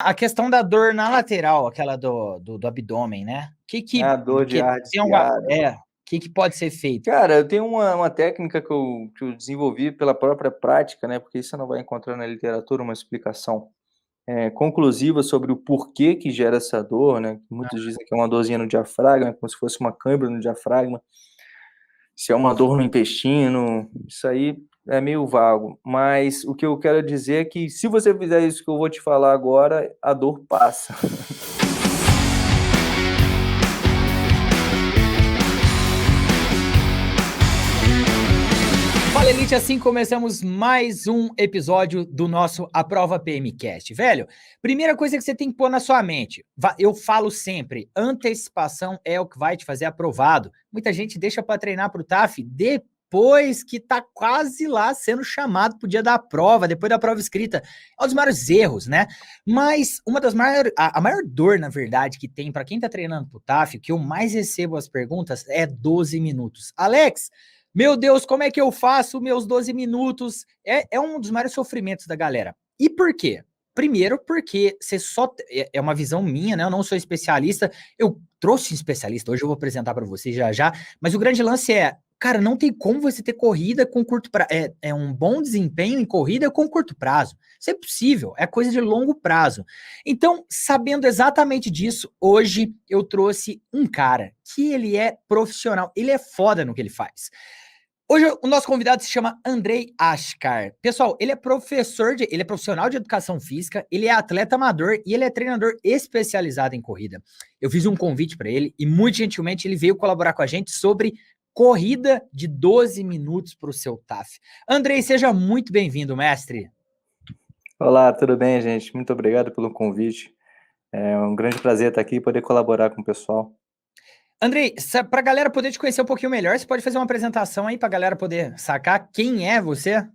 A questão da dor na lateral, aquela do abdômen, né? A dor de ar Tem uma, desviado. que pode ser feito? Cara, eu tenho uma técnica que eu desenvolvi pela própria prática, né, porque você não vai encontrar na literatura uma explicação, conclusiva sobre o porquê que gera essa dor, né, muitos dizem que é uma dorzinha no diafragma, como se fosse uma cãibra no diafragma, se é uma dor no intestino, isso aí é meio vago, mas o que eu quero dizer é que se você fizer isso que eu vou te falar agora, a dor passa. Fala, Elite, assim começamos mais um episódio do nosso Aprova PMcast. Velho, primeira coisa que você tem que pôr na sua mente, eu falo sempre, antecipação é o que vai te fazer aprovado. Muita gente deixa para treinar pro TAF depois que tá quase lá sendo chamado pro dia da prova, depois da prova escrita. É um dos maiores erros, né? Mas uma das maiores, a maior dor, na verdade, que tem para quem tá treinando pro TAF, que eu mais recebo as perguntas, é 12 minutos. Alex, meu Deus, como é que eu faço meus 12 minutos? É um dos maiores sofrimentos da galera. E por quê? Primeiro, porque você só. É uma visão minha, né? Eu não sou especialista. Eu trouxe um especialista, hoje eu vou apresentar para você já já. Mas o grande lance é, cara, não tem como você ter corrida com curto prazo. É um bom desempenho em corrida com curto prazo. Isso é possível, é coisa de longo prazo. Então, sabendo exatamente disso, hoje eu trouxe um cara que ele é profissional, ele é foda no que ele faz. Hoje o nosso convidado se chama Andrei Ashkar. Pessoal, ele é ele é profissional de educação física, ele é atleta amador e ele é treinador especializado em corrida. Eu fiz um convite para ele e muito gentilmente ele veio colaborar com a gente sobre corrida de 12 minutos para o seu TAF. Andrei, seja muito bem-vindo, mestre. Olá, tudo bem, gente? Muito obrigado pelo convite. É um grande prazer estar aqui e poder colaborar com o pessoal. Andrei, para a galera poder te conhecer um pouquinho melhor, você pode fazer uma apresentação aí para a galera poder sacar quem é você?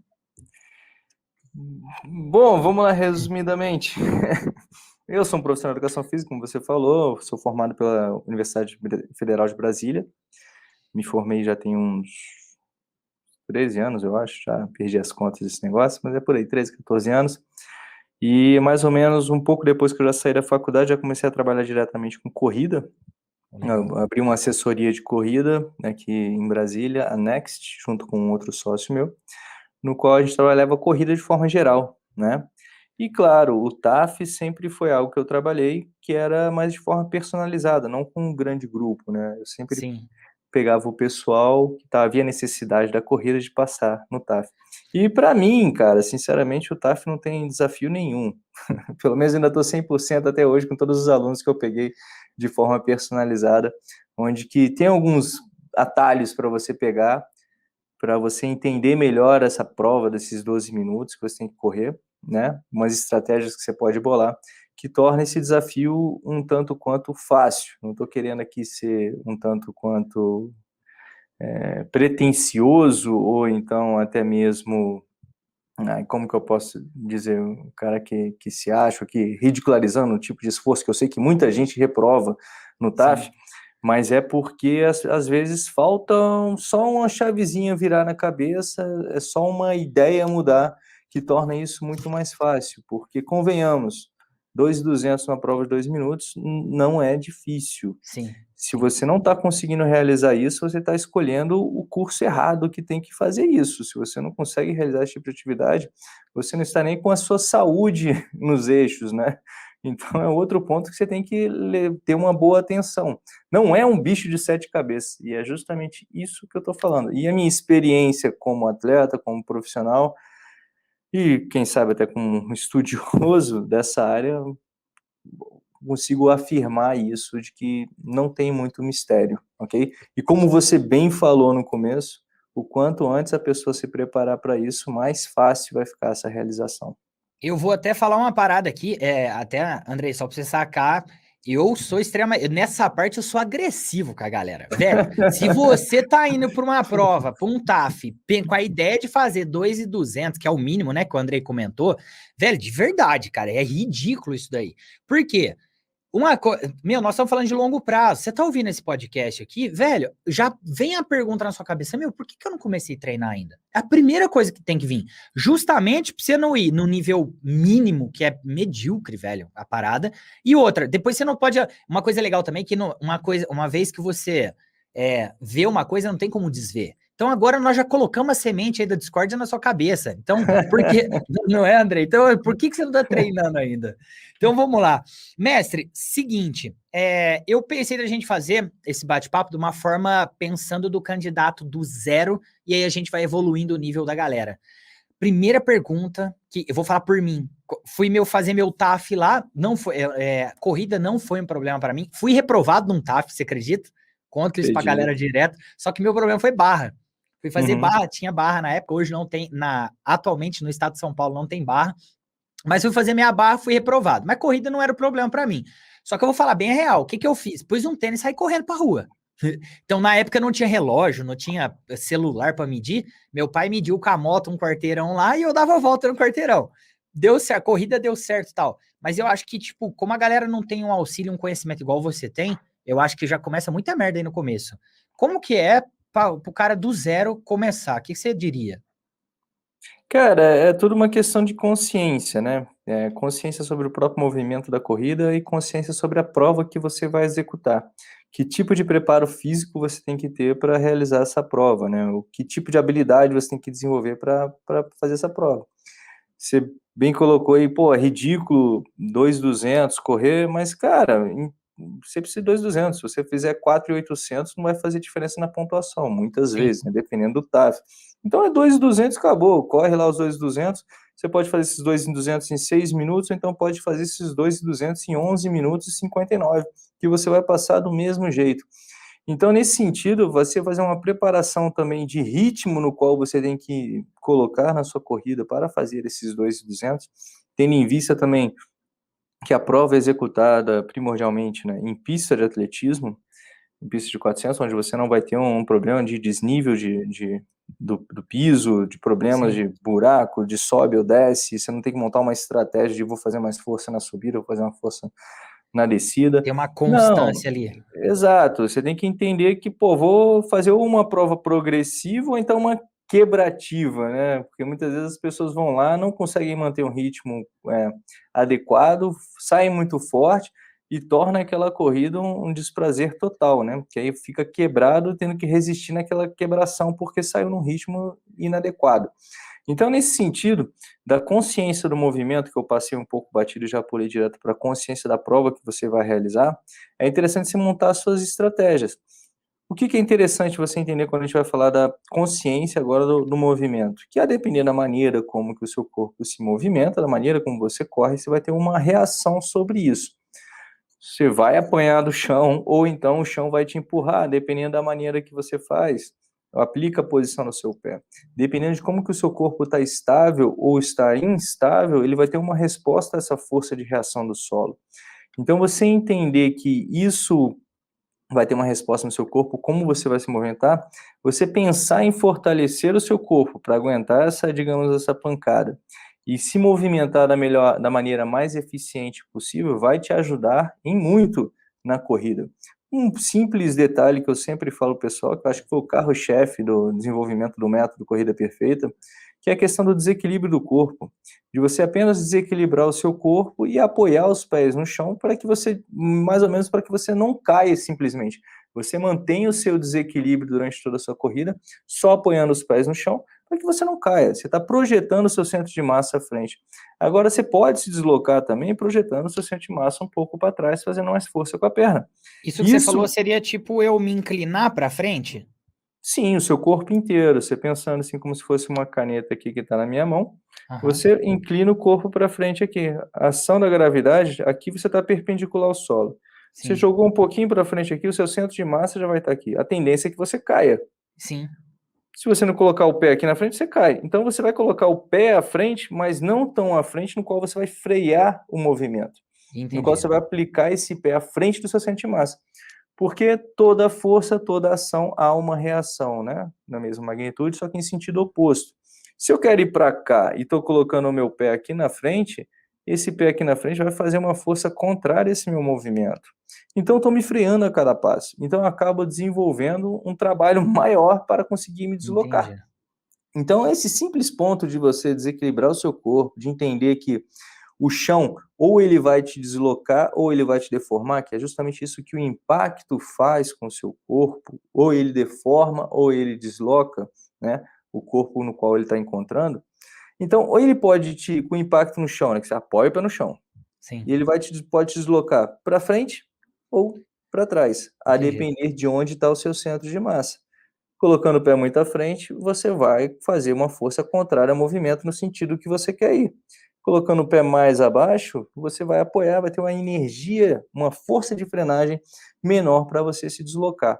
Bom, vamos lá resumidamente. Eu sou um profissional de educação física, como você falou, sou formado pela Universidade Federal de Brasília. Me formei já tem uns 13 anos, eu acho, já perdi as contas desse negócio, mas é por aí, 13, 14 anos. E mais ou menos um pouco depois que eu já saí da faculdade, já comecei a trabalhar diretamente com corrida. Eu abri uma assessoria de corrida aqui em Brasília, a Next, junto com outro sócio meu, no qual a gente trabalhava corrida de forma geral, né? E claro, o TAF sempre foi algo que eu trabalhei, que era mais de forma personalizada, não com um grande grupo, né? Eu sempre Sim. pegava o pessoal que havia necessidade da corrida de passar no TAF. E para mim, cara, sinceramente, o TAF não tem desafio nenhum. Pelo menos ainda estou 100% até hoje com todos os alunos que eu peguei de forma personalizada, onde que tem alguns atalhos para você pegar, para você entender melhor essa prova desses 12 minutos que você tem que correr, né? Umas estratégias que você pode bolar, que torna esse desafio um tanto quanto fácil. Não estou querendo aqui ser um tanto quanto pretensioso ou então até mesmo, como que eu posso dizer, um cara que se acha, que ridicularizando o tipo de esforço que eu sei que muita gente reprova no TAF, mas é porque às vezes falta só uma chavezinha virar na cabeça, é só uma ideia mudar que torna isso muito mais fácil, porque convenhamos, 2.200 numa prova de 2 minutos não é difícil. Sim. Se você não está conseguindo realizar isso, você está escolhendo o curso errado que tem que fazer isso. Se você não consegue realizar esse tipo de atividade, você não está nem com a sua saúde nos eixos, né? Então é outro ponto que você tem que ter uma boa atenção. Não é um bicho de 7 cabeças, e é justamente isso que eu estou falando. E a minha experiência como atleta, como profissional, e quem sabe até como um estudioso dessa área, consigo afirmar isso, de que não tem muito mistério, ok? E como você bem falou no começo, o quanto antes a pessoa se preparar para isso, mais fácil vai ficar essa realização. Eu vou até falar uma parada aqui, até, Andrei, só pra você sacar, eu sou extremamente, nessa parte eu sou agressivo com a galera. Velho, se você tá indo pra uma prova, pra um TAF, com a ideia de fazer 2.200, que é o mínimo, né, que o Andrei comentou, velho, de verdade, cara, é ridículo isso daí. Por quê? Meu, nós estamos falando de longo prazo. Você tá ouvindo esse podcast aqui, velho? Já vem a pergunta na sua cabeça, meu, por que eu não comecei a treinar ainda? É a primeira coisa que tem que vir. Justamente pra você não ir no nível mínimo, que é medíocre, velho, a parada. E outra, depois você não pode. Uma coisa legal também, que uma vez que você vê uma coisa, não tem como desver. Então agora nós já colocamos a semente aí da discórdia na sua cabeça. Então, por que. Não é, André? Então, por que você não tá treinando ainda? Então vamos lá. Mestre, seguinte, eu pensei da gente fazer esse bate-papo de uma forma pensando do candidato do zero, e aí a gente vai evoluindo o nível da galera. Primeira pergunta, que eu vou falar por mim, fui fazer meu TAF lá, não foi, corrida não foi um problema para mim, fui reprovado num TAF, você acredita? Conto isso pra galera direto, só que meu problema foi barra. Fui fazer barra, tinha barra na época, hoje não tem, atualmente no estado de São Paulo não tem barra, mas fui fazer minha barra, fui reprovado. Mas corrida não era o problema para mim. Só que eu vou falar bem real. O que eu fiz? Pus um tênis e saí correndo pra rua. Então, na época, não tinha relógio, não tinha celular para medir. Meu pai mediu com a moto um quarteirão lá e eu dava a volta no quarteirão. Deu certo, a corrida deu certo e tal. Mas eu acho que, tipo, como a galera não tem um auxílio, um conhecimento igual você tem, eu acho que já começa muita merda aí no começo. Como que é pro cara do zero começar? O que você diria? Cara, é tudo uma questão de consciência, né? Consciência sobre o próprio movimento da corrida e consciência sobre a prova que você vai executar. Que tipo de preparo físico você tem que ter para realizar essa prova, né? Que tipo de habilidade você tem que desenvolver para fazer essa prova. Você bem colocou aí, pô, é ridículo 2.200 correr, mas, cara, você precisa de 2.200. Se você fizer 4.800, não vai fazer diferença na pontuação, muitas vezes, né? Dependendo do TAF. Então é 2.200, acabou. Corre lá os 2.200. Você pode fazer esses 2.200 em 6 minutos, ou então pode fazer esses 2.200 em 11 minutos e 59, que você vai passar do mesmo jeito. Então, nesse sentido, você fazer uma preparação também de ritmo no qual você tem que colocar na sua corrida para fazer esses 2.200, tendo em vista também que a prova é executada primordialmente, né, em pista de atletismo, em pista de 400, onde você não vai ter um problema de desnível do piso, de problemas de buraco, de sobe ou desce, você não tem que montar uma estratégia de vou fazer mais força na subida, vou fazer uma força na descida. Tem uma Não, constância ali. exato, você tem que entender que, pô, vou fazer uma prova progressiva ou então uma quebrativa, né? Porque muitas vezes as pessoas vão lá, não conseguem manter um ritmo adequado, saem muito forte e torna aquela corrida um desprazer total, né? Porque aí fica quebrado, tendo que resistir naquela quebração porque saiu num ritmo inadequado. Então, nesse sentido, da consciência do movimento, que eu passei um pouco batido e já pulei direto para a consciência da prova que você vai realizar, é interessante você montar as suas estratégias. O que é interessante você entender quando a gente vai falar da consciência agora do movimento? Que a depender da maneira como que o seu corpo se movimenta, da maneira como você corre, você vai ter uma reação sobre isso. Você vai apanhar do chão, ou então o chão vai te empurrar, dependendo da maneira que você faz. Aplica a posição no seu pé. Dependendo de como que o seu corpo está estável ou está instável, ele vai ter uma resposta a essa força de reação do solo. Então, você entender que isso vai ter uma resposta no seu corpo, como você vai se movimentar, você pensar em fortalecer o seu corpo para aguentar digamos, essa pancada e se movimentar da maneira mais eficiente possível, vai te ajudar em muito na corrida. Um simples detalhe que eu sempre falo pessoal, que eu acho que foi o carro-chefe do desenvolvimento do método Corrida Perfeita, que é a questão do desequilíbrio do corpo, de você apenas desequilibrar o seu corpo e apoiar os pés no chão para que você, mais ou menos para que você não caia simplesmente. Você mantém o seu desequilíbrio durante toda a sua corrida, só apoiando os pés no chão, para que você não caia. Você está projetando o seu centro de massa à frente. Agora, você pode se deslocar também projetando o seu centro de massa um pouco para trás, fazendo mais força com a perna. Isso que você falou seria tipo eu me inclinar para frente? Sim, o seu corpo inteiro. Você pensando assim como se fosse uma caneta aqui que está na minha mão, você inclina o corpo para frente aqui. A ação da gravidade, aqui você está perpendicular ao solo. Sim. Você jogou um pouquinho para frente aqui, o seu centro de massa já vai estar aqui. A tendência é que você caia. Sim. Se você não colocar o pé aqui na frente, você cai. Então você vai colocar o pé à frente, mas não tão à frente, no qual você vai frear o movimento. Entendi. No qual você vai aplicar esse pé à frente do seu centro de massa. Porque toda força, toda ação, há uma reação, né? Na mesma magnitude, só que em sentido oposto. Se eu quero ir para cá e estou colocando o meu pé aqui na frente, esse pé aqui na frente vai fazer uma força contrária a esse meu movimento. Então, estou me freando a cada passo. Então, eu acabo desenvolvendo um trabalho maior para conseguir me deslocar. Entendi. Então, esse simples ponto de você desequilibrar o seu corpo, de entender que o chão ou ele vai te deslocar ou ele vai te deformar, que é justamente isso que o impacto faz com o seu corpo, ou ele deforma ou ele desloca, né, o corpo no qual ele está encontrando. Então, ou ele pode com o impacto no chão, né, que você apoia o pé no chão, Sim, e ele pode te deslocar para frente ou para trás, a entendi. depender de onde está o seu centro de massa. Colocando o pé muito à frente, você vai fazer uma força contrária ao movimento no sentido que você quer ir. Colocando o pé mais abaixo, você vai apoiar, vai ter uma energia, uma força de frenagem menor para você se deslocar.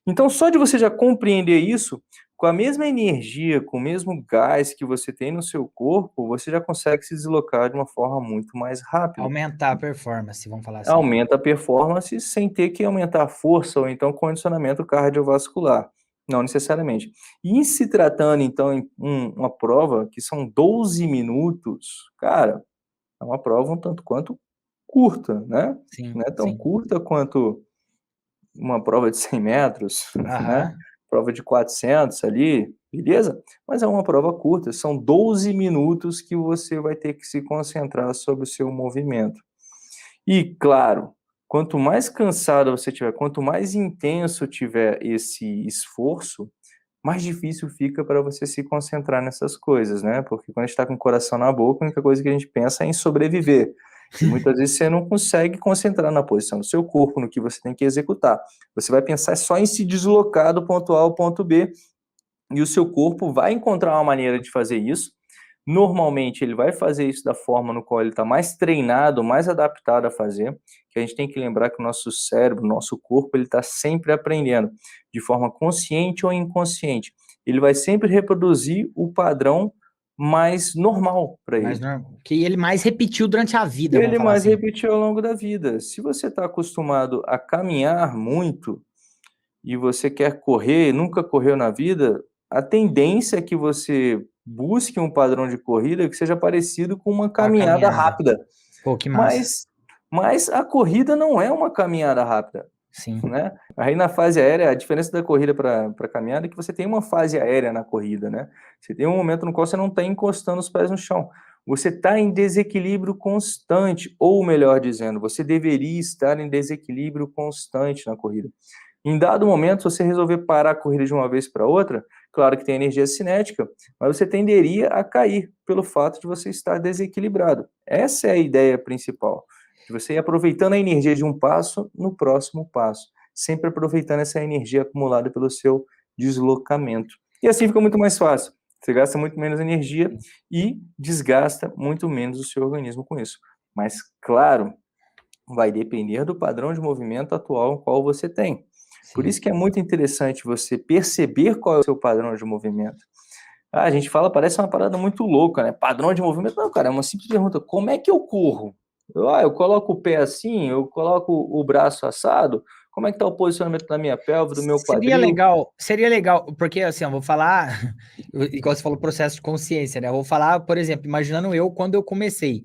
Então, só de você já compreender isso, com a mesma energia, com o mesmo gás que você tem no seu corpo, você já consegue se deslocar de uma forma muito mais rápida. Aumentar a performance, vamos falar assim. Aumenta a performance sem ter que aumentar a força ou então condicionamento cardiovascular, não necessariamente. E em se tratando então em uma prova que são 12 minutos, cara, é uma prova um tanto quanto curta, né, Sim, não é tão sim. curta quanto uma prova de 100 metros, né, Aham. prova de 400 ali, beleza? Mas é uma prova curta, são 12 minutos que você vai ter que se concentrar sobre o seu movimento. E, claro, quanto mais cansado você tiver, quanto mais intenso tiver esse esforço, mais difícil fica para você se concentrar nessas coisas, né, porque quando a gente está com o coração na boca, a única coisa que a gente pensa é em sobreviver. E muitas vezes você não consegue concentrar na posição do seu corpo, no que você tem que executar. Você vai pensar só em se deslocar do ponto A ao ponto B, e o seu corpo vai encontrar uma maneira de fazer isso. Normalmente ele vai fazer isso da forma no qual ele está mais treinado, mais adaptado a fazer, que a gente tem que lembrar que o nosso cérebro, o nosso corpo, ele está sempre aprendendo, de forma consciente ou inconsciente. Ele vai sempre reproduzir o padrão mais normal para Mas ele. não, que ele mais repetiu durante a vida, vamos Ele falar mais assim. repetiu ao longo da vida. Se você está acostumado a caminhar muito, e você quer correr, nunca correu na vida, a tendência é que você busque um padrão de corrida que seja parecido com uma Com a caminhada caminhada. rápida, Pô, que massa. mas mas a corrida não é uma caminhada rápida, Sim. né. Aí na fase aérea, a diferença da corrida para caminhada é que você tem uma fase aérea na corrida, né. Você tem um momento no qual você não está encostando os pés no chão. Você está em desequilíbrio constante, ou melhor dizendo, você deveria estar em desequilíbrio constante na corrida. Em dado momento, se você resolver parar a corrida de uma vez para outra, claro que tem energia cinética, mas você tenderia a cair pelo fato de você estar desequilibrado. Essa é a ideia principal, de você ir aproveitando a energia de um passo no próximo passo, sempre aproveitando essa energia acumulada pelo seu deslocamento. E assim fica muito mais fácil. Você gasta muito menos energia e desgasta muito menos o seu organismo com isso. Mas, claro, vai depender do padrão de movimento atual qual você tem. Por Sim. isso que é muito interessante você perceber qual é o seu padrão de movimento. Ah, a gente fala, parece uma parada muito louca, né? Padrão de movimento. Não, cara, é uma simples pergunta. Como é que eu corro? Eu coloco o pé assim, eu coloco o braço assado. Como é que está o posicionamento da minha pelve, do meu quadril? Seria legal, porque assim, eu vou falar, igual você falou, processo de consciência, né? Eu vou falar, por exemplo, imaginando eu quando eu comecei.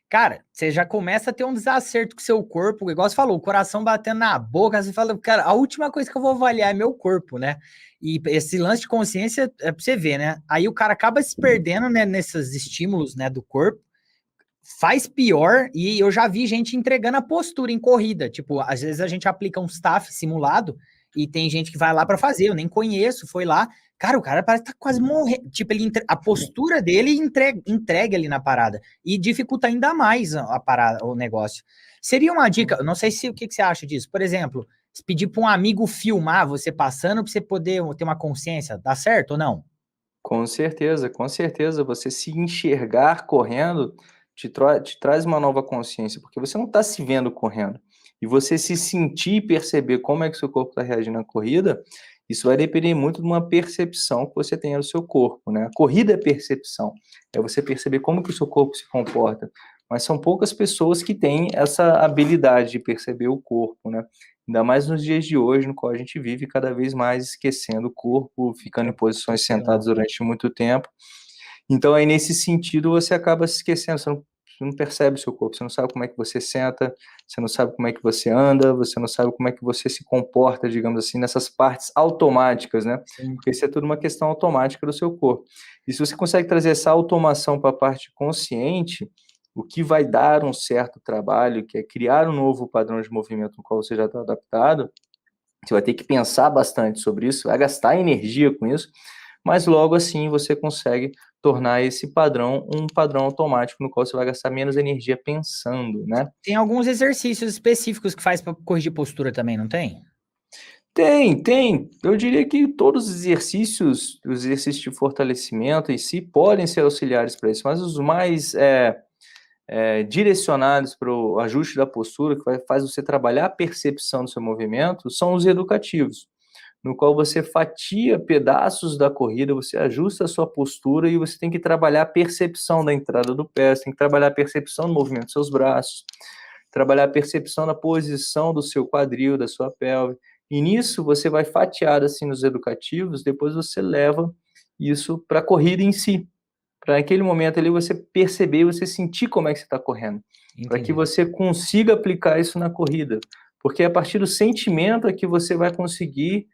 Cara, você já começa a ter um desacerto com o seu corpo, igual você falou, o coração batendo na boca, você fala, cara, a última coisa que eu vou avaliar é meu corpo, né? E esse lance de consciência é pra você ver, né? Aí o cara acaba se perdendo, né, nesses estímulos, né, do corpo, faz pior, e eu já vi gente entregando a postura em corrida. Tipo, às vezes a gente aplica um staff simulado e tem gente que vai lá para fazer, eu nem conheço, foi lá. Cara, o cara parece que tá quase morrendo. Tipo, a postura dele entrega ali na parada e dificulta ainda mais a parada, o negócio. Seria uma dica, não sei se o que você acha disso. Por exemplo, se pedir para um amigo filmar você passando para você poder ter uma consciência, dá certo ou não? Com certeza, você se enxergar correndo te traz uma nova consciência, porque você não está se vendo correndo. E você se sentir e perceber como é que o seu corpo está reagindo à corrida, isso vai depender muito de uma percepção que você tem do seu corpo, né? A corrida é percepção, é você perceber como que o seu corpo se comporta. Mas são poucas pessoas que têm essa habilidade de perceber o corpo, né? Ainda mais nos dias de hoje, no qual a gente vive cada vez mais esquecendo o corpo, ficando em posições sentadas durante muito tempo. Então, aí, nesse sentido, você acaba se esquecendo. Você você não percebe o seu corpo, você não sabe como é que você senta, você não sabe como é que você anda, você não sabe como é que você se comporta, digamos assim, nessas partes automáticas, né? Sim. Porque isso é tudo uma questão automática do seu corpo. E se você consegue trazer essa automação para a parte consciente, o que vai dar um certo trabalho, que é criar um novo padrão de movimento no qual você já está adaptado, você vai ter que pensar bastante sobre isso, vai gastar energia com isso, mas logo assim você consegue tornar esse padrão um padrão automático no qual você vai gastar menos energia pensando, né? Tem alguns exercícios específicos que faz para corrigir postura também, não tem? Tem. Eu diria que todos os exercícios de fortalecimento em si podem ser auxiliares para isso, mas os mais direcionados para o ajuste da postura, que faz você trabalhar a percepção do seu movimento, são os educativos, no qual você fatia pedaços da corrida, você ajusta a sua postura e você tem que trabalhar a percepção da entrada do pé, você tem que trabalhar a percepção do movimento dos seus braços, trabalhar a percepção da posição do seu quadril, da sua pelve. E nisso você vai fatiar assim nos educativos, depois você leva isso para a corrida em si, para naquele momento ali você perceber, você sentir como é que você está correndo, para que Entendi. você consiga aplicar isso na corrida, porque é a partir do sentimento é que você vai conseguir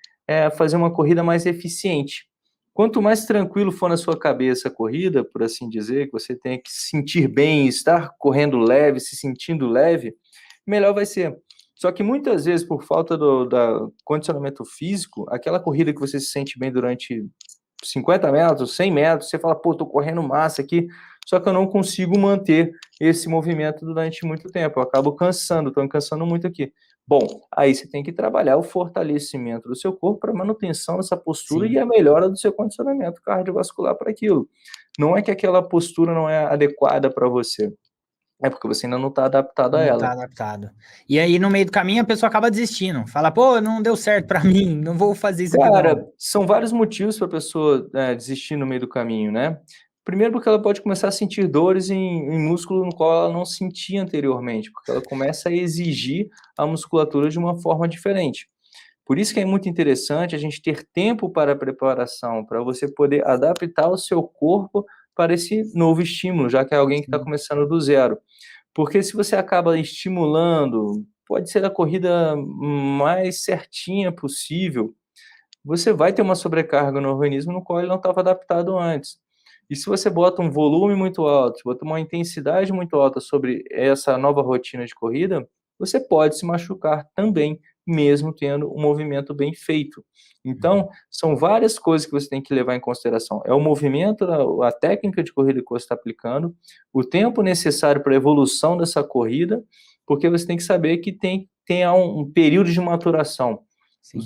fazer uma corrida mais eficiente. Quanto mais tranquilo for na sua cabeça a corrida, por assim dizer, que você tenha que se sentir bem, estar correndo leve, se sentindo leve, melhor vai ser. Só que muitas vezes, por falta do condicionamento físico, aquela corrida que você se sente bem durante 50 metros, 100 metros, você fala, pô, tô correndo massa aqui, só que eu não consigo manter esse movimento durante muito tempo, eu acabo cansando, tô me cansando muito aqui. Bom, aí você tem que trabalhar o fortalecimento do seu corpo para manutenção dessa postura Sim. e a melhora do seu condicionamento cardiovascular para aquilo. Não é que aquela postura não é adequada para você, é porque você ainda não está adaptado a Não ela. tá adaptado. E aí, no meio do caminho, a pessoa acaba desistindo. Fala, pô, não deu certo pra mim, não vou fazer isso aqui não. Cara, são vários motivos para a pessoa desistir no meio do caminho, né? Primeiro, porque ela pode começar a sentir dores em músculo no qual ela não sentia anteriormente, porque ela começa a exigir a musculatura de uma forma diferente. Por isso que é muito interessante a gente ter tempo para a preparação, para você poder adaptar o seu corpo para esse novo estímulo, já que é alguém que está Sim. começando do zero. Porque se você acaba estimulando, pode ser a corrida mais certinha possível, você vai ter uma sobrecarga no organismo no qual ele não estava adaptado antes. E se você bota um volume muito alto, bota uma intensidade muito alta sobre essa nova rotina de corrida, você pode se machucar também, mesmo tendo um movimento bem feito. Então, são várias coisas que você tem que levar em consideração. É o movimento, a técnica de corrida que você está aplicando, o tempo necessário para a evolução dessa corrida, porque você tem que saber que tem um período de maturação. Sim.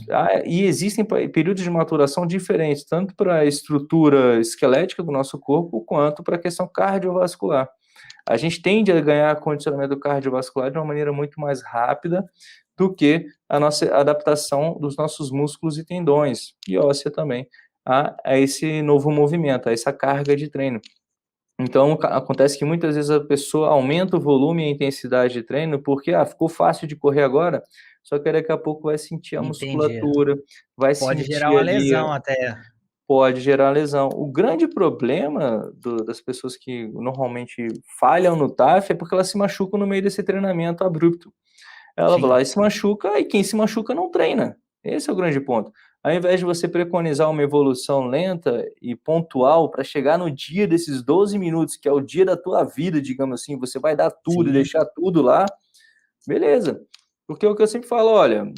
E existem períodos de maturação diferentes, tanto para a estrutura esquelética do nosso corpo, quanto para a questão cardiovascular. A gente tende a ganhar condicionamento cardiovascular de uma maneira muito mais rápida do que a nossa adaptação dos nossos músculos e tendões, e óssea também, a esse novo movimento, a essa carga de treino. Então, acontece que muitas vezes a pessoa aumenta o volume e a intensidade de treino porque, ficou fácil de correr agora, só que daqui a pouco vai sentir a Entendi. musculatura, vai Pode gerar sentir uma ali, lesão até. pode gerar lesão. O grande problema das pessoas que normalmente falham no TAF é porque elas se machucam no meio desse treinamento abrupto. Ela vai Sim. lá e se machuca, e quem se machuca não treina. Esse é o grande ponto. Ao invés de você preconizar uma evolução lenta e pontual para chegar no dia desses 12 minutos, que é o dia da tua vida, digamos assim, você vai dar tudo e Sim. deixar tudo lá, beleza. Porque o que eu sempre falo, olha,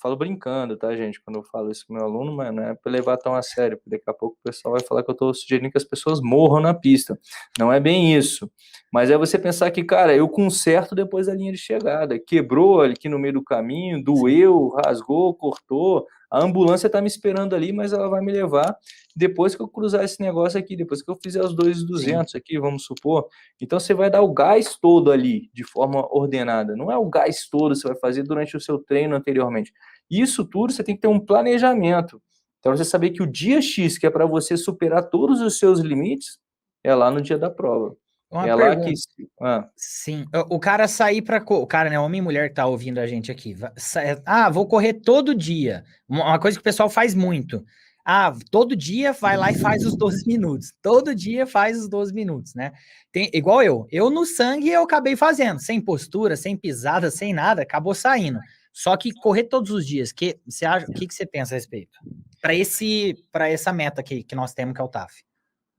falo brincando, tá, gente, quando eu falo isso com meu aluno, mas não é para levar tão a sério, porque daqui a pouco o pessoal vai falar que eu estou sugerindo que as pessoas morram na pista. Não é bem isso. Mas é você pensar que, cara, eu conserto depois da linha de chegada. Quebrou aqui no meio do caminho, Sim. doeu, rasgou, cortou. A ambulância está me esperando ali, mas ela vai me levar depois que eu cruzar esse negócio aqui, depois que eu fizer os Sim. 2.200 aqui, vamos supor. Então você vai dar o gás todo ali, de forma ordenada. Não é o gás todo que você vai fazer durante o seu treino anteriormente. Isso tudo você tem que ter um planejamento. Então você saber que o dia X, que é para você superar todos os seus limites, é lá no dia da prova. Uma É lá que... pergunta. Sim. O cara sair pra... O cara, né? Homem e mulher que tá ouvindo a gente aqui. Vou correr todo dia. Uma coisa que o pessoal faz muito. Todo dia vai lá e faz os 12 minutos. Todo dia faz os 12 minutos, né? Igual eu. Eu no sangue eu acabei fazendo, sem postura, sem pisada, sem nada, acabou saindo. Só que correr todos os dias, o que você pensa a respeito? Para essa meta que nós temos, que é o TAF.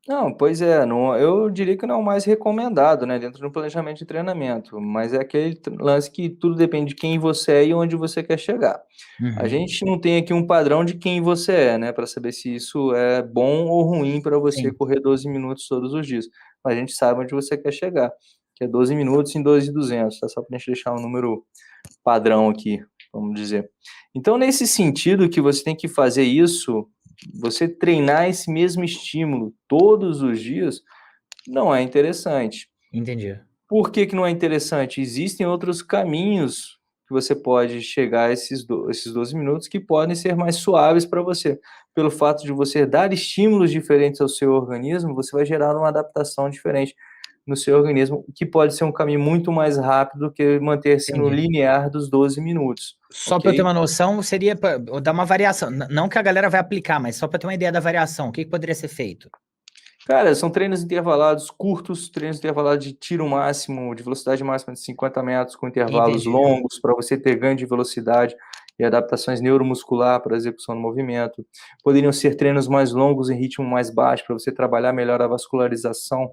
Não, pois é, não, eu diria que não é o mais recomendado, né, dentro do planejamento de treinamento, mas é aquele lance que tudo depende de quem você é e onde você quer chegar. A gente não tem aqui um padrão de quem você é, né, para saber se isso é bom ou ruim para você Sim. correr 12 minutos todos os dias. Mas a gente sabe onde você quer chegar, que é 12 minutos em 2.200, tá? Só para a gente deixar um número padrão aqui, vamos dizer. Então, nesse sentido que você tem que fazer isso, você treinar esse mesmo estímulo todos os dias, não é interessante. Entendi. Por que que não é interessante? Existem outros caminhos que você pode chegar a esses 12 minutos que podem ser mais suaves para você. Pelo fato de você dar estímulos diferentes ao seu organismo, você vai gerar uma adaptação diferente no seu organismo, que pode ser um caminho muito mais rápido do que manter-se no Entendi. linear dos 12 minutos, Só para eu ter ok? uma noção, seria para dar uma variação. Não que a galera vai aplicar, mas só para ter uma ideia da variação. O que poderia ser feito? Cara, são treinos intervalados curtos, treinos intervalados de tiro máximo, de velocidade máxima de 50 metros, com intervalos Entendi. longos, para você ter ganho de velocidade e adaptações neuromuscular para a execução do movimento. Poderiam ser treinos mais longos em ritmo mais baixo, para você trabalhar melhor a vascularização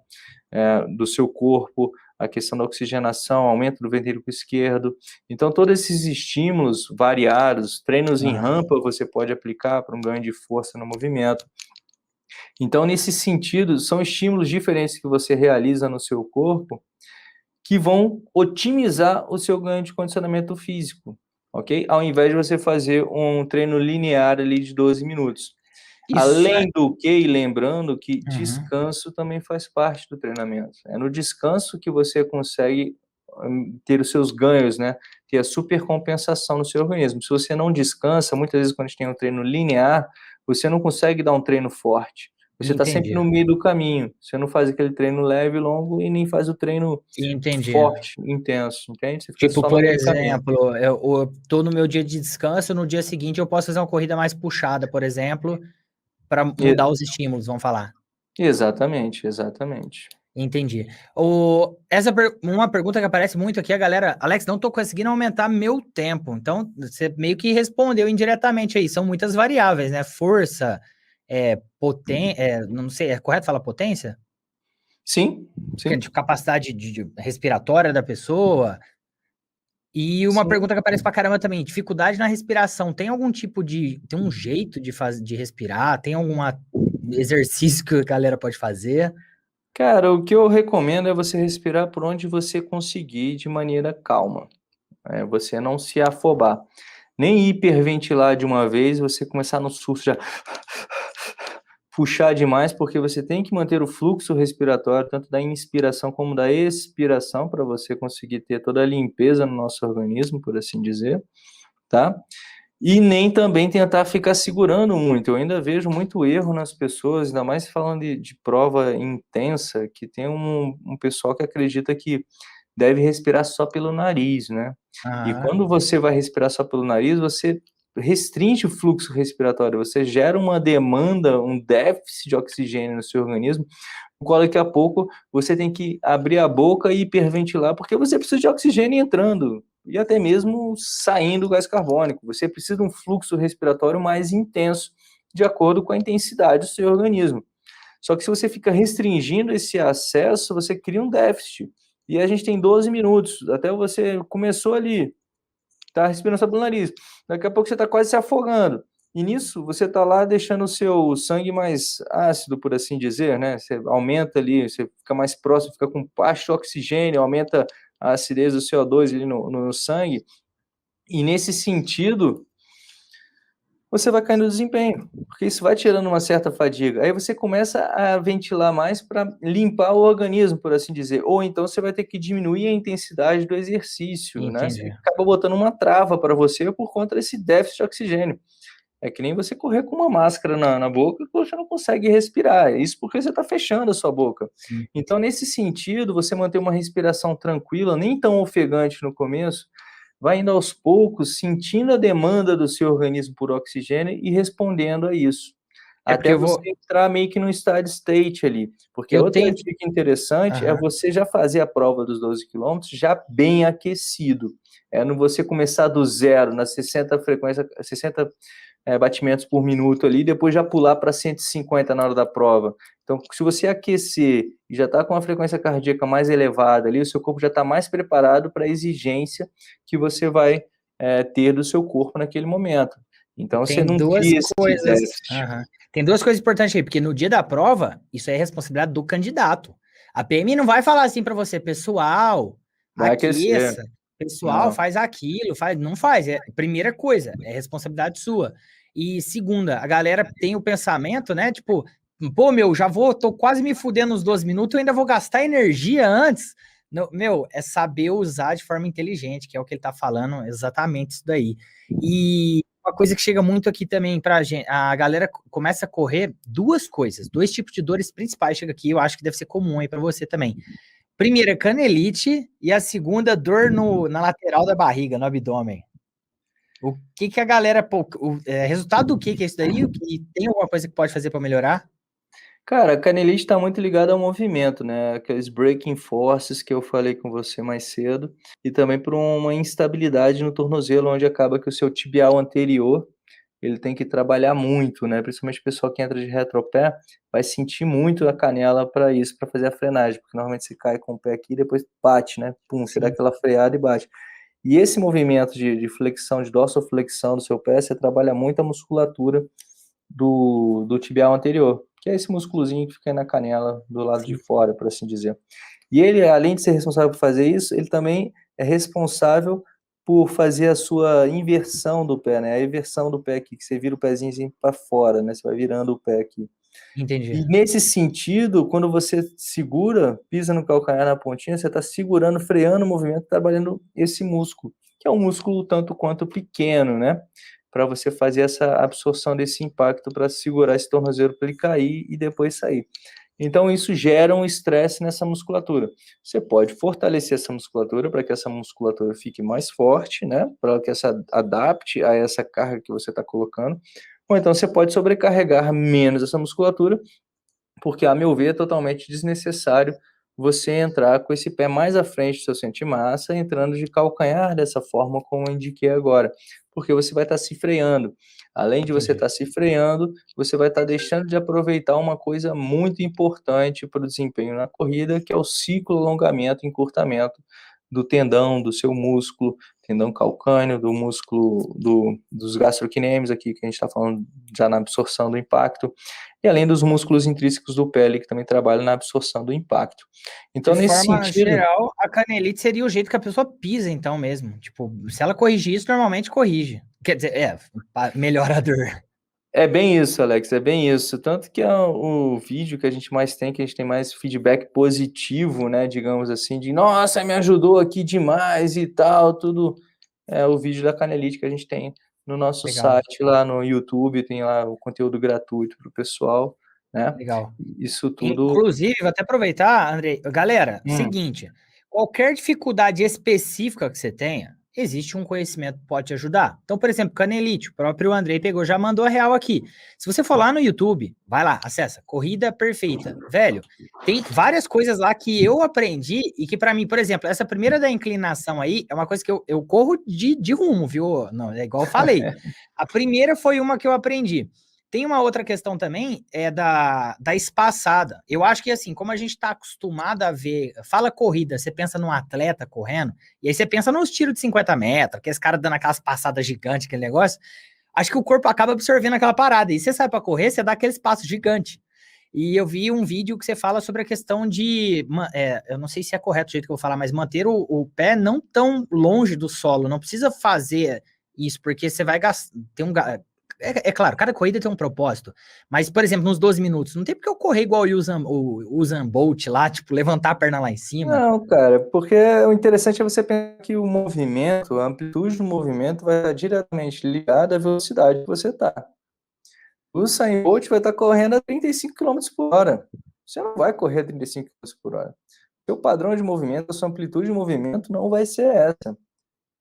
do seu corpo, a questão da oxigenação, aumento do ventrículo esquerdo. Então, todos esses estímulos variados, treinos em rampa você pode aplicar para um ganho de força no movimento. Então, nesse sentido, são estímulos diferentes que você realiza no seu corpo que vão otimizar o seu ganho de condicionamento físico, ok? Ao invés de você fazer um treino linear ali de 12 minutos. Isso é. Além do que, e lembrando que Uhum. descanso também faz parte do treinamento. É no descanso que você consegue ter os seus ganhos, né? Ter a supercompensação no seu organismo. Se você não descansa, muitas vezes quando a gente tem um treino linear, você não consegue dar um treino forte. Você está sempre Entendi. no meio do caminho. Você não faz aquele treino leve, longo e nem faz o treino Entendi. forte, intenso, entende? Você fica Tipo, só no por meio do caminho. exemplo, eu tô no meu dia de descanso, no dia seguinte eu posso fazer uma corrida mais puxada, por exemplo, para E- mudar os estímulos, vamos falar. exatamente, exatamente. Entendi. Uma pergunta que aparece muito aqui, a galera, Alex, não tô conseguindo aumentar meu tempo. Então, você meio que respondeu indiretamente aí. São muitas variáveis, né? Força, potência, não sei, é correto falar potência? Sim, Que é sim, de capacidade de respiratória da pessoa. E uma sim. pergunta que aparece pra caramba também, dificuldade na respiração. Tem algum tipo tem um jeito de respirar? Tem algum exercício que a galera pode fazer? Cara, o que eu recomendo é você respirar por onde você conseguir de maneira calma. Você não se afobar. Nem hiperventilar de uma vez, você começar no surto já puxar demais, porque você tem que manter o fluxo respiratório, tanto da inspiração como da expiração, para você conseguir ter toda a limpeza no nosso organismo, por assim dizer, tá? E nem também tentar ficar segurando muito. Eu ainda vejo muito erro nas pessoas, ainda mais falando de prova intensa, que tem um pessoal que acredita que deve respirar só pelo nariz, né? E Aham, quando você vai respirar só pelo nariz, você restringe o fluxo respiratório, você gera uma demanda, um déficit de oxigênio no seu organismo, no qual daqui a pouco você tem que abrir a boca e hiperventilar, porque você precisa de oxigênio entrando e até mesmo saindo o gás carbônico. Você precisa de um fluxo respiratório mais intenso, de acordo com a intensidade do seu organismo. Só que se você fica restringindo esse acesso, você cria um déficit. E a gente tem 12 minutos, até você começou ali, tá respirando só pelo nariz. Daqui a pouco você está quase se afogando. E nisso você está lá deixando o seu sangue mais ácido, por assim dizer, né? Você aumenta ali, você fica mais próximo, fica com baixo oxigênio, aumenta a acidez do CO2 ali no sangue. E nesse sentido, você vai caindo no desempenho, porque isso vai tirando uma certa fadiga. Aí você começa a ventilar mais para limpar o organismo, por assim dizer. Ou então você vai ter que diminuir a intensidade do exercício, né? Você entendi. acaba botando uma trava para você por conta desse déficit de oxigênio. É que nem você correr com uma máscara na boca que você não consegue respirar. Isso porque você está fechando a sua boca. Sim. Então, nesse sentido, você manter uma respiração tranquila, nem tão ofegante no começo, vai indo aos poucos, sentindo a demanda do seu organismo por oxigênio e respondendo a isso. É porque até eu você vou. entrar meio que num steady state ali. Porque Eu outra tenho. dica interessante é Aham, você já fazer a prova dos 12 quilômetros já bem aquecido. É no você começar do zero, nas 60 frequência, 60 batimentos por minuto ali, depois já pular para 150 na hora da prova. Então, se você aquecer e já está com a frequência cardíaca mais elevada ali, o seu corpo já está mais preparado para a exigência que você vai ter do seu corpo naquele momento. Então, você tem não duas cria esse coisas. déficit. Aham. Tem duas coisas importantes aí, porque no dia da prova, isso é responsabilidade do candidato. A PM não vai falar assim para você, pessoal, Vai aquecer. aqueça, pessoal, Não. faz aquilo, faz, não faz. É primeira coisa, é responsabilidade sua. E segunda, a galera tem o pensamento, né? Tipo, pô, meu, já vou, tô quase me fudendo nos 12 minutos, eu ainda vou gastar energia antes. Não, meu, é saber usar de forma inteligente, que é o que ele tá falando, exatamente isso daí. E uma coisa que chega muito aqui também pra gente, a galera começa a correr duas coisas, dois tipos de dores principais chega aqui, eu acho que deve ser comum aí pra você também. Primeira, canelite, e a segunda, dor na lateral da barriga, no abdômen. O que que a galera, pô, resultado do que é isso daí? E tem alguma coisa que pode fazer pra melhorar? Cara, a canelite está muito ligada ao movimento, né? Aqueles breaking forces que eu falei com você mais cedo, e também por uma instabilidade no tornozelo, onde acaba que o seu tibial anterior ele tem que trabalhar muito, né? Principalmente o pessoal que entra de retropé vai sentir muito a canela para isso, para fazer a frenagem, porque normalmente você cai com o pé aqui e depois bate, né? Pum, você dá Sim, aquela freada e bate. E esse movimento de flexão, de dorsoflexão do seu pé, você trabalha muito a musculatura do tibial anterior, que é esse músculozinho que fica aí na canela do lado de sim, fora, por assim dizer. E ele, além de ser responsável por fazer isso, ele também é responsável por fazer a sua inversão do pé, né? A inversão do pé aqui, que você vira o pezinho assim para fora, né? Você vai virando o pé aqui. entendi. E nesse sentido, quando você segura, pisa no calcanhar na pontinha, você está segurando, freando o movimento, trabalhando esse músculo, que é um músculo tanto quanto pequeno, né? Para você fazer essa absorção desse impacto, para segurar esse tornozelo para ele cair e depois sair. Então, isso gera um estresse nessa musculatura. Você pode fortalecer essa musculatura para que essa musculatura fique mais forte, né? Para que essa adapte a essa carga que você está colocando. Ou então você pode sobrecarregar menos essa musculatura, porque, a meu ver, é totalmente desnecessário você entrar com esse pé mais à frente do seu centro de massa, entrando de calcanhar dessa forma como eu indiquei agora, porque você vai estar se freando. Além de você Entendi. estar se freando, você vai estar deixando de aproveitar uma coisa muito importante para o desempenho na corrida, que é o ciclo alongamento e encurtamento do tendão, do seu músculo, tendão calcâneo, do músculo dos gastrocnêmios aqui, que a gente está falando já na absorção do impacto, e além dos músculos intrínsecos do pé, que também trabalham na absorção do impacto. De Então, nesse forma sentido, geral, a canelite seria o jeito que a pessoa pisa, então mesmo. Tipo, se ela corrigir isso, normalmente corrige. Quer dizer, melhora a dor. é bem isso, Alex, é bem isso. Tanto que o vídeo que a gente mais tem, que a gente tem mais feedback positivo, né, digamos assim, de nossa, me ajudou aqui demais e tal, tudo é o vídeo da canelite que a gente tem no nosso Legal, site lá no YouTube, tem lá o conteúdo gratuito para o pessoal, né? legal. Isso tudo. Inclusive, vou até aproveitar, Andrei. Galera, Hum, seguinte, qualquer dificuldade específica que você tenha, existe um conhecimento que pode te ajudar. Então, por exemplo, canelite, o próprio Andrei pegou, já mandou a real aqui. Se você for lá no YouTube, vai lá, acessa, Corrida Perfeita. Velho, tem várias coisas lá que eu aprendi e que pra mim, por exemplo, essa primeira da inclinação aí é uma coisa que eu corro de rumo, viu? Não, é igual eu falei. A primeira foi uma que eu aprendi. Tem uma outra questão também, é da espaçada. Eu acho que, assim, como a gente está acostumado a ver, fala corrida, você pensa num atleta correndo, e aí você pensa nos tiros de 50 metros, que esse cara dando aquelas passadas gigantes, aquele negócio, acho que o corpo acaba absorvendo aquela parada. E você sai para correr, você dá aquele espaço gigante. E eu vi um vídeo que você fala sobre a questão de, eu não sei se é correto o jeito que eu vou falar, mas manter o pé não tão longe do solo, não precisa fazer isso, porque você vai gastar, tem um, é claro, cada corrida tem um propósito. Mas, por exemplo, nos 12 minutos, não tem porque eu correr igual o Usain Bolt lá, tipo, levantar a perna lá em cima. Não, cara, porque o interessante é você pensar que o movimento, a amplitude do movimento vai estar diretamente ligada à velocidade que você está. O Usain Bolt vai estar correndo a 35 km por hora. Você não vai correr a 35 km por hora. Seu padrão de movimento, a sua amplitude de movimento não vai ser essa,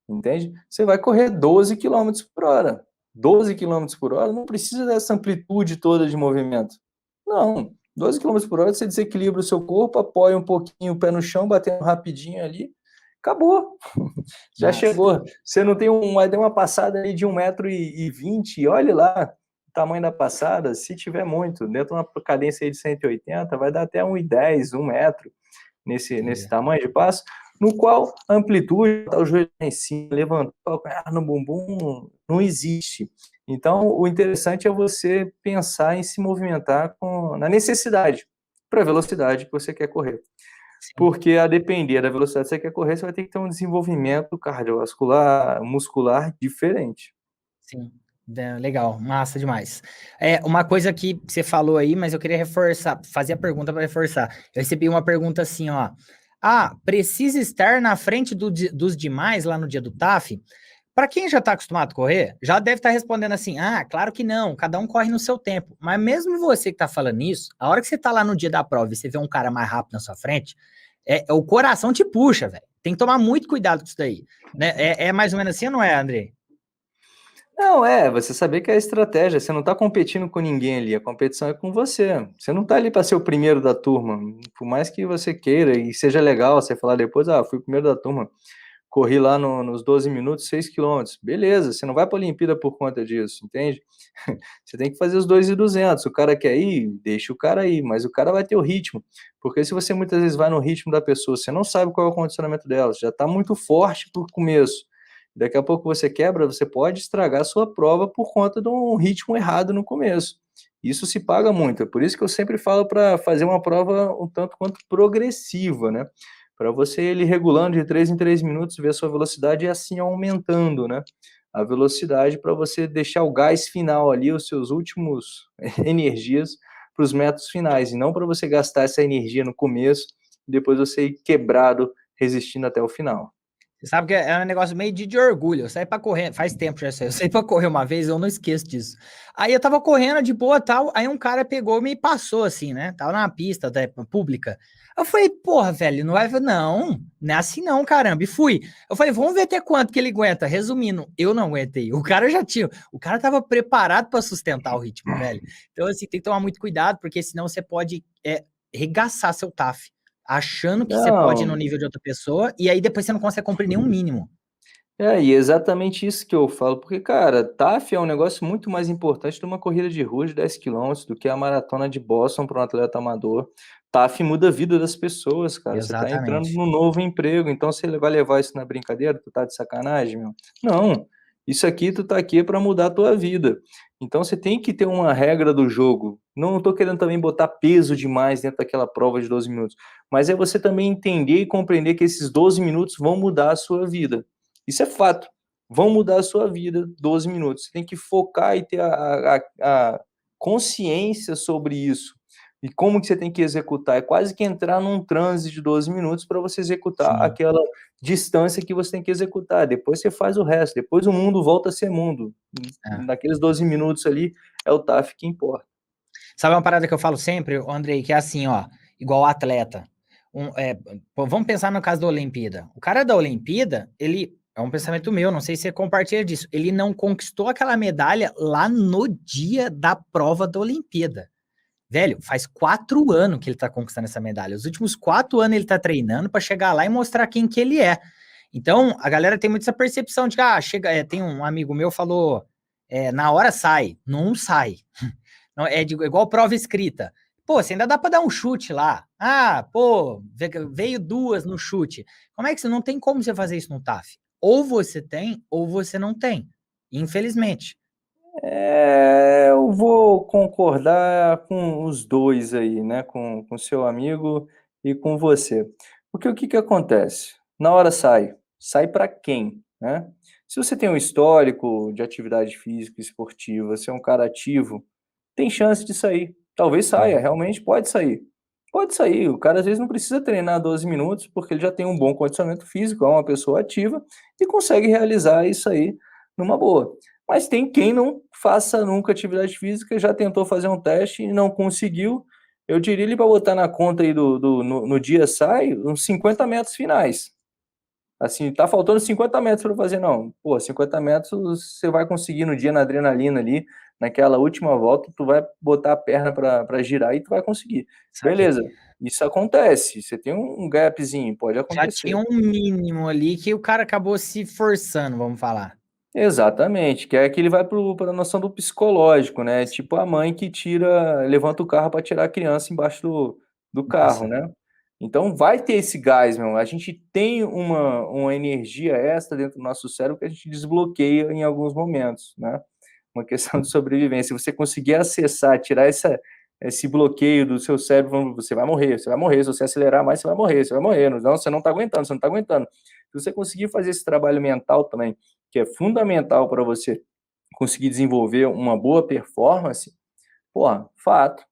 entende? Você vai correr 12 km por hora. 12 quilômetros por hora, não precisa dessa amplitude toda de movimento. Não, 12 quilômetros por hora você desequilibra o seu corpo, apoia um pouquinho o pé no chão, batendo rapidinho ali, acabou. Já Massa. chegou. Você não tem uma passada aí de 1,20 m, olhe lá o tamanho da passada, se tiver muito, dentro de uma cadência aí de 180, vai dar até 1,10 m, 1 metro, nesse tamanho de passo, no qual a amplitude, botar o joelho lá em cima, levantar o calcanhar no bumbum, não existe. Então, o interessante é você pensar em se movimentar na necessidade, para a velocidade que você quer correr. Sim, Porque a depender da velocidade que você quer correr, você vai ter que ter um desenvolvimento cardiovascular, muscular diferente. sim. Legal, massa demais. Uma coisa que você falou aí, mas eu queria reforçar, fazer a pergunta para reforçar. Eu recebi uma pergunta assim, ó. Ah, precisa estar na frente dos demais lá no dia do TAF? Para quem já está acostumado a correr, já deve estar respondendo assim: ah, claro que não, cada um corre no seu tempo. Mas mesmo você que está falando isso, a hora que você está lá no dia da prova e você vê um cara mais rápido na sua frente, o coração te puxa, velho. Tem que tomar muito cuidado com isso daí. Né? É mais ou menos assim, não é, Andrei? Não, você saber que é a estratégia, você não está competindo com ninguém ali, a competição é com você. Você não está ali para ser o primeiro da turma, por mais que você queira e seja legal você falar depois, fui o primeiro da turma, corri lá nos 12 minutos, 6 quilômetros. Beleza, você não vai para a Olimpíada por conta disso, entende? Você tem que fazer os 2,200. O cara quer ir, deixa o cara ir, mas o cara vai ter o ritmo. Porque se você muitas vezes vai no ritmo da pessoa, você não sabe qual é o condicionamento dela, já está muito forte para o começo. Daqui a pouco você quebra, você pode estragar a sua prova por conta de um ritmo errado no começo. Isso se paga muito, é por isso que eu sempre falo para fazer uma prova um tanto quanto progressiva, né? Para você ir regulando de 3 em 3 minutos, ver a sua velocidade e assim aumentando, né? A velocidade para você deixar o gás final ali, os seus últimos energias para os metros finais, e não para você gastar essa energia no começo e depois você ir quebrado resistindo até o final. Você sabe que é um negócio meio de orgulho. Eu saí pra correr, faz tempo já isso aí. Eu saí pra correr uma vez, eu não esqueço disso. Aí eu tava correndo de boa tal, aí um cara pegou e me passou assim, né? Tava na pista pública. Eu falei, porra, velho, não vai. Não é assim não, caramba. E fui. Eu falei, vamos ver até quanto que ele aguenta. Resumindo, eu não aguentei. O cara já tinha. O cara tava preparado pra sustentar o ritmo, velho. Então, assim, tem que tomar muito cuidado, porque senão você pode regaçar seu TAF achando que você pode ir no Não, nível de outra pessoa, e aí depois você não consegue cumprir nenhum mínimo. e é exatamente isso que eu falo, porque, cara, TAF é um negócio muito mais importante de uma corrida de rua de 10 quilômetros do que a maratona de Boston para um atleta amador. TAF muda a vida das pessoas, cara. Você tá entrando Exatamente. num novo emprego, então você vai levar isso na brincadeira? Tu tá de sacanagem, meu? Não. Isso aqui, tu tá aqui para mudar a tua vida. Então você tem que ter uma regra do jogo. Não tô querendo também botar peso demais dentro daquela prova de 12 minutos, mas é você também entender e compreender que esses 12 minutos vão mudar a sua vida. Isso é fato. Vão mudar a sua vida 12 minutos. Você tem que focar e ter a consciência sobre isso. E como que você tem que executar? É quase que entrar num transe de 12 minutos para você executar Sim. aquela distância que você tem que executar. Depois você faz o resto. Depois o mundo volta a ser mundo. É. Naqueles 12 minutos ali é o TAF que importa. Sabe uma parada que eu falo sempre, Andrei, que é assim, ó, igual atleta. Vamos pensar no caso da Olimpíada. O cara da Olimpíada, ele é um pensamento meu, não sei se você compartilha disso. Ele não conquistou aquela medalha lá no dia da prova da Olimpíada. Velho, faz 4 anos que ele tá conquistando essa medalha. Os últimos 4 anos ele tá treinando para chegar lá e mostrar quem que ele é. Então, a galera tem muito essa percepção de que, tem um amigo meu falou, na hora sai. Não sai. Não, igual prova escrita. Pô, você ainda dá para dar um chute lá. Ah, pô, veio 2 no chute. Como é que você não tem como você fazer isso no TAF? Ou você tem, ou você não tem. Infelizmente. Eu vou concordar com os dois aí, né? Com seu amigo e com você. Porque o que que acontece? Na hora sai. Sai para quem, né? Se você tem um histórico de atividade física esportiva, você é um cara ativo, tem chance de sair. Talvez saia, realmente pode sair. Pode sair. O cara às vezes não precisa treinar 12 minutos, porque ele já tem um bom condicionamento físico, é uma pessoa ativa e consegue realizar isso aí numa boa. Mas tem quem não faça nunca atividade física, já tentou fazer um teste e não conseguiu. Eu diria ele para botar na conta aí no dia sai uns 50 metros finais. Assim, tá faltando 50 metros para fazer, não. Pô, 50 metros você vai conseguir no dia na adrenalina ali, naquela última volta, tu vai botar a perna para girar e tu vai conseguir. Saquei. Beleza, isso acontece, você tem um gapzinho, pode Já tinha acontecer. um mínimo ali que o cara acabou se forçando, vamos falar. Exatamente, que é que ele vai para a noção do psicológico, né? Tipo a mãe que levanta o carro para tirar a criança embaixo do carro, Nossa, né? Então vai ter esse gás, meu. A gente tem uma energia extra dentro do nosso cérebro que a gente desbloqueia em alguns momentos, né? Uma questão de sobrevivência. Se você conseguir acessar, tirar esse bloqueio do seu cérebro, você vai morrer, você vai morrer. Se você acelerar mais, você vai morrer, você vai morrer. Não, você não está aguentando, você não está aguentando. Se você conseguir fazer esse trabalho mental também, que é fundamental para você conseguir desenvolver uma boa performance, pô, fato.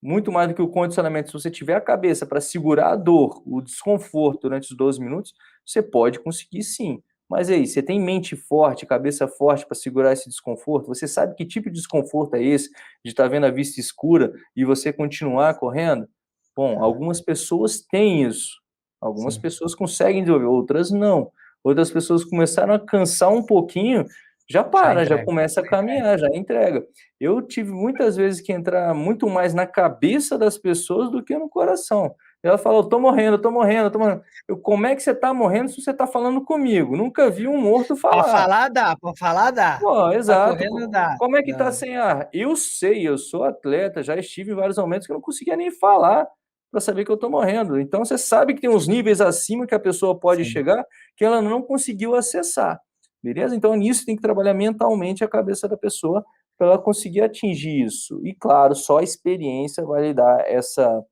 Muito mais do que o condicionamento. Se você tiver a cabeça para segurar a dor, o desconforto durante os 12 minutos, você pode conseguir sim. Mas aí, você tem mente forte, cabeça forte para segurar esse desconforto? Você sabe que tipo de desconforto é esse, de estar vendo a vista escura e você continuar correndo? Bom, algumas pessoas têm isso. Algumas sim. pessoas conseguem desenvolver, outras não. Outras pessoas começaram a cansar um pouquinho, já Já para, já entrega. começa a caminhar, já entrega. Eu tive muitas vezes que entrar muito mais na cabeça das pessoas do que no coração. Ela fala: "Eu tô morrendo, eu tô morrendo, eu tô morrendo". Eu: "Como é que você tá morrendo se você tá falando comigo? Nunca vi um morto Pra falar". falar dá, pra falar dá. Pô, Pra exato. correr não dá. Como é que tá Não, sem ar? Eu sei, eu sou atleta, já estive em vários momentos que eu não conseguia nem falar para saber que eu tô morrendo. Então você sabe que tem uns níveis acima que a pessoa pode sim. chegar, que ela não conseguiu acessar, beleza? Então nisso tem que trabalhar mentalmente a cabeça da pessoa para ela conseguir atingir isso. E claro, só a experiência vai lhe dar essa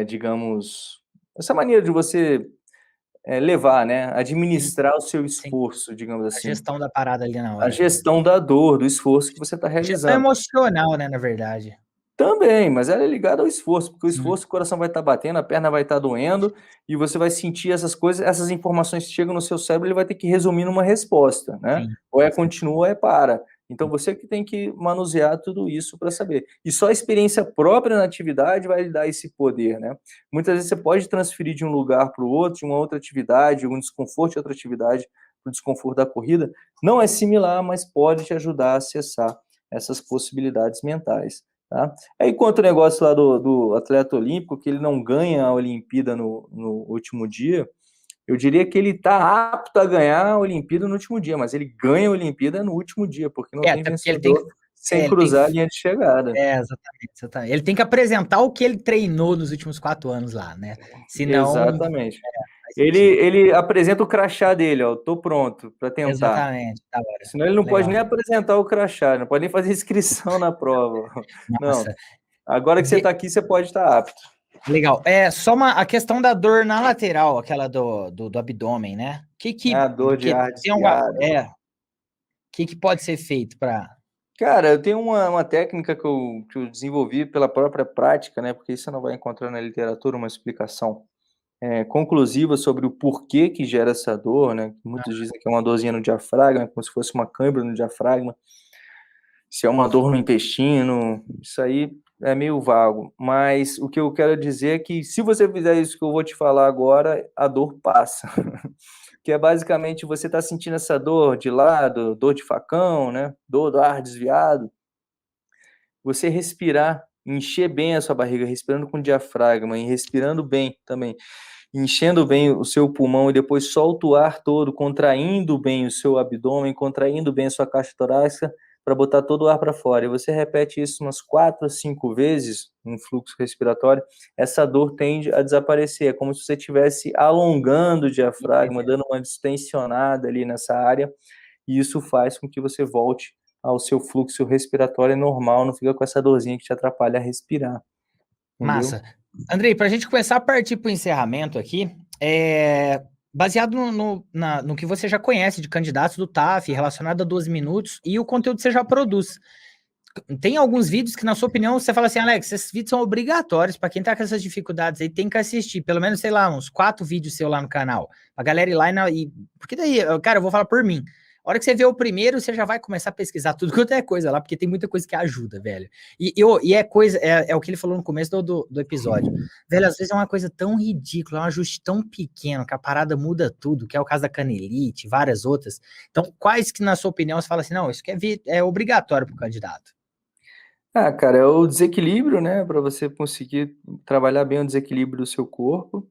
digamos, essa maneira de você, levar, né, Sim, administrar o seu sim. esforço, digamos A assim. gestão da parada ali na A hora. gestão da dor, do esforço que você está Gestão realizando. emocional, né, na verdade. Também, mas ela é ligada ao esforço, porque o Sim, esforço o coração vai estar batendo, a perna vai estar doendo, e você vai sentir essas coisas, essas informações que chegam no seu cérebro, ele vai ter que resumir numa resposta, né. sim, Ou é sim. continua ou é para. Então você que tem que manusear tudo isso para saber. E só a experiência própria na atividade vai lhe dar esse poder, né. Muitas vezes você pode transferir de um lugar para o outro, de uma outra atividade, um desconforto de outra atividade, para o desconforto da corrida, não é similar, mas pode te ajudar a acessar essas possibilidades mentais, tá. Aí quanto o negócio lá do atleta olímpico, que ele não ganha a Olimpíada no último dia, eu diria que ele está apto a ganhar a Olimpíada no último dia, mas ele ganha a Olimpíada no último dia, porque não É, tem até porque ele tem que vencedor sem ele tem que cruzar a linha de chegada. exatamente, exatamente. Ele tem que apresentar o que ele treinou nos últimos 4 anos lá, né, senão Exatamente. faz Ele sentido. ele apresenta o crachá dele: "Ó, tô pronto para tentar". Exatamente, da hora. Senão ele não pode Legal. nem apresentar o crachá, não pode nem fazer inscrição na prova. Não, Nossa, agora que você de está aqui, você pode estar apto. legal. É, só uma a questão da dor na lateral, aquela do abdômen, né, Ah, dor de que ar tem alguma desviado. que pode ser feito pra Cara, eu tenho uma técnica que eu desenvolvi pela própria prática, né, porque isso você não vai encontrar na literatura uma explicação, conclusiva sobre o porquê que gera essa dor, né, muitos dizem que é uma dorzinha no diafragma, como se fosse uma cãibra no diafragma, se é uma dor no intestino, isso aí é meio vago, mas o que eu quero dizer é que se você fizer isso que eu vou te falar agora, a dor passa. Que é basicamente você tá sentindo essa dor de lado, dor de facão, né, dor do ar desviado, você respirar, encher bem a sua barriga, respirando com diafragma e respirando bem também, enchendo bem o seu pulmão e depois solta o ar todo, contraindo bem o seu abdômen, contraindo bem a sua caixa torácica, para botar todo o ar para fora. E você repete isso umas 4 a 5 vezes, um fluxo respiratório, essa dor tende a desaparecer. É como se você estivesse alongando o diafragma, entender. dando uma distensionada ali nessa área, e isso faz com que você volte ao seu fluxo respiratório normal, não fica com essa dorzinha que te atrapalha a respirar, entendeu? Massa. Andrei, para a gente começar a partir para o encerramento aqui, baseado no que você já conhece de candidatos do TAF, relacionado a 12 minutos, e o conteúdo que você já produz. Tem alguns vídeos que, na sua opinião, você fala assim, Alex, esses vídeos são obrigatórios para quem tá com essas dificuldades aí, tem que assistir, pelo menos, sei lá, uns 4 vídeos seu lá no canal, a galera ir lá porque daí, cara, eu vou falar por mim, A hora que você vê o primeiro, você já vai começar a pesquisar tudo quanto é coisa lá, porque tem muita coisa que ajuda, velho. E é coisa, é o que ele falou no começo do episódio. Velho, às vezes é uma coisa tão ridícula, é um ajuste tão pequeno, que a parada muda tudo, que é o caso da canelite, várias outras. Então, quais que, na sua opinião, você fala assim, não, isso que é obrigatório pro candidato? Ah, cara, é o desequilíbrio, né? Para você conseguir trabalhar bem o desequilíbrio do seu corpo.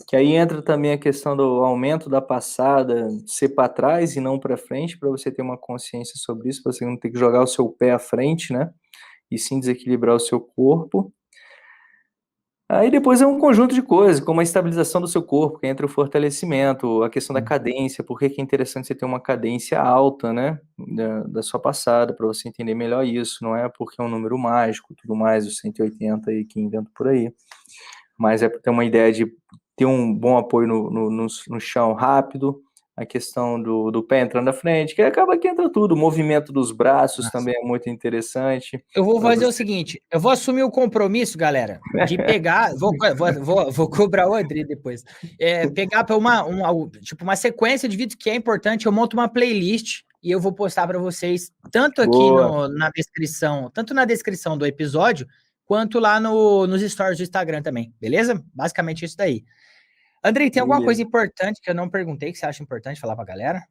Que aí entra também a questão do aumento da passada, ser para trás e não para frente, para você ter uma consciência sobre isso, para você não ter que jogar o seu pé à frente, né? E sim desequilibrar o seu corpo. Aí depois é um conjunto de coisas, como a estabilização do seu corpo, que entra o fortalecimento, a questão da cadência, por que que é interessante você ter uma cadência alta, né, da sua passada, para você entender melhor isso, não é porque é um número mágico, tudo mais, os 180 aí que invento por aí, mas é para ter uma ideia de ter um bom apoio no chão rápido, a questão do pé entrando na frente, que acaba que entra tudo, o movimento dos braços Nossa. também é muito interessante. Eu vou Pra fazer o você... seguinte, eu vou assumir o compromisso, galera, de pegar, vou cobrar o André depois, pegar para tipo, uma sequência de vídeos que é importante, eu monto uma playlist e eu vou postar para vocês, tanto aqui Boa. na descrição, tanto na descrição do episódio, quanto lá nos stories do Instagram também, beleza? Basicamente isso daí. Andrei, tem alguma coisa Beleza. importante que eu não perguntei, que você acha importante falar pra galera?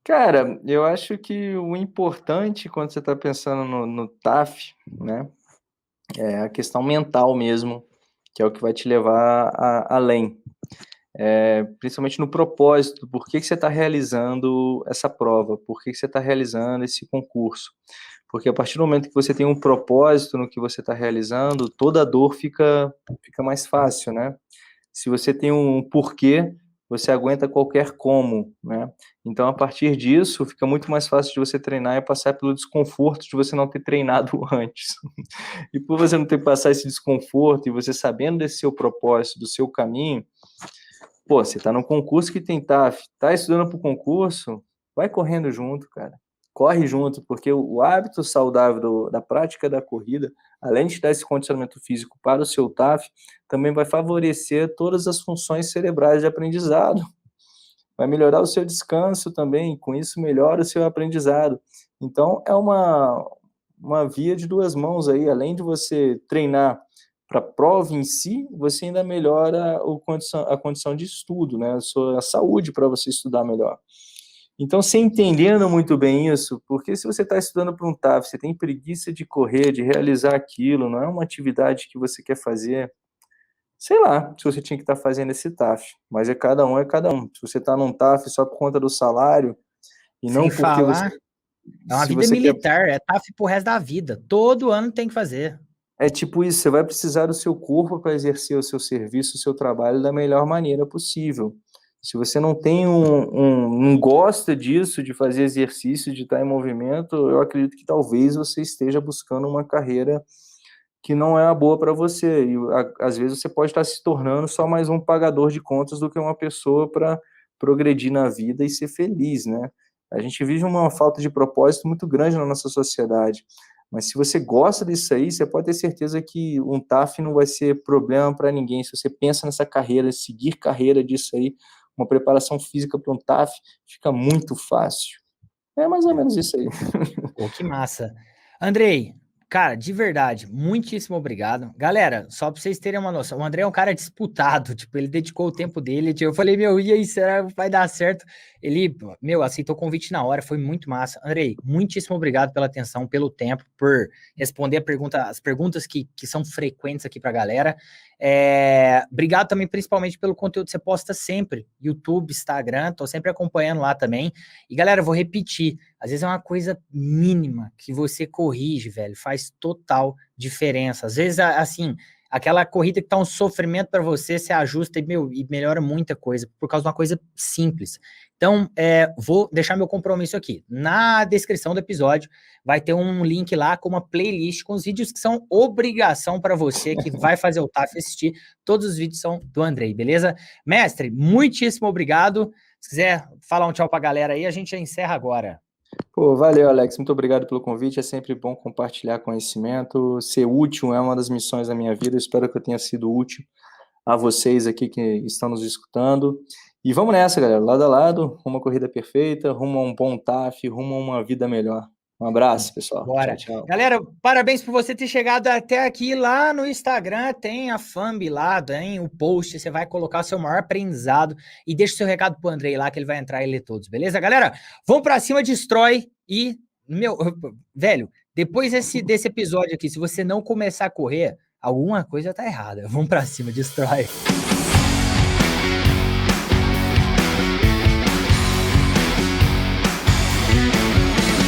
Cara, eu acho que o importante quando você está pensando no TAF, né, é a questão mental mesmo, que é o que vai te levar além. Principalmente no propósito, por que que você está realizando essa prova, por que que você está realizando esse concurso. Porque a partir do momento que você tem um propósito no que você está realizando, toda a dor fica mais fácil, né? Se você tem um porquê, você aguenta qualquer como, né? Então, a partir disso, fica muito mais fácil de você treinar e passar pelo desconforto de você não ter treinado antes. E por você não ter que passar esse desconforto e você sabendo desse seu propósito, do seu caminho, pô, você tá num concurso que tem TAF, tá estudando para o concurso, vai correndo junto, cara. Corre junto, porque o hábito saudável da prática da corrida, além de dar esse condicionamento físico para o seu TAF, também vai favorecer todas as funções cerebrais de aprendizado. Vai melhorar o seu descanso também, com isso melhora o seu aprendizado. Então, é uma via de duas mãos aí, além de você treinar para a prova em si, você ainda melhora a condição de estudo, né? A sua saúde para você estudar melhor. Então, você entendendo muito bem isso, porque se você está estudando para um TAF, você tem preguiça de correr, de realizar aquilo, não é uma atividade que você quer fazer, sei lá, se você tinha que estar fazendo esse TAF, mas é cada um. Se você está num TAF só por conta do salário, e Sem não porque você, falar, é uma se vida você quer, militar, é TAF pro resto da vida. Todo ano tem que fazer. é tipo isso, você vai precisar do seu corpo para exercer o seu serviço, o seu trabalho da melhor maneira possível. Se você não tem não gosta disso, de fazer exercício, de estar em movimento, eu acredito que talvez você esteja buscando uma carreira que não é a boa para você. E às vezes você pode estar se tornando só mais um pagador de contas do que uma pessoa para progredir na vida e ser feliz, né? A gente vive uma falta de propósito muito grande na nossa sociedade. Mas se você gosta disso aí, você pode ter certeza que um TAF não vai ser problema para ninguém. Se você pensa nessa carreira, seguir carreira disso aí, uma preparação física para um TAF, fica muito fácil. É mais ou menos isso aí. Pô, que massa. Andrei, cara, de verdade, muitíssimo obrigado. Galera, só pra vocês terem uma noção, o André é um cara disputado, tipo, ele dedicou o tempo dele, tipo, eu falei, meu, e aí, será que vai dar certo? Ele, meu, aceitou o convite na hora, foi muito massa. Andrei, muitíssimo obrigado pela atenção, pelo tempo, por responder as perguntas que são frequentes aqui pra galera. Obrigado também, principalmente, pelo conteúdo que você posta sempre, YouTube, Instagram, tô sempre acompanhando lá também. E, galera, eu vou repetir, às vezes é uma coisa mínima que você corrige, velho, faz total diferença. Às vezes, assim, aquela corrida que tá um sofrimento para você, se ajusta e melhora muita coisa, por causa de uma coisa simples. Então, vou deixar meu compromisso aqui. Na descrição do episódio vai ter um link lá com uma playlist com os vídeos que são obrigação para você que vai fazer o TAF assistir. Todos os vídeos são do Andrei, beleza? Mestre, muitíssimo obrigado. Se quiser falar um tchau pra galera aí, a gente já encerra agora. Pô, valeu, Alex. Muito obrigado pelo convite. É sempre bom compartilhar conhecimento. Ser útil é uma das missões da minha vida. Eu espero que eu tenha sido útil a vocês aqui que estão nos escutando. E vamos nessa, galera, lado a lado, rumo a uma corrida perfeita, rumo a um bom TAF, rumo a uma vida melhor. Um abraço, pessoal. Bora. Tchau, tchau. Galera, parabéns por você ter chegado até aqui. Lá no Instagram tem a thumb lá, tem o post, você vai colocar o seu maior aprendizado e deixa o seu recado pro Andrei lá que ele vai entrar e ler todos, beleza, galera? Vamos pra cima, destrói e, velho, depois desse episódio aqui, se você não começar a correr, alguma coisa tá errada. Vamos pra cima, destrói.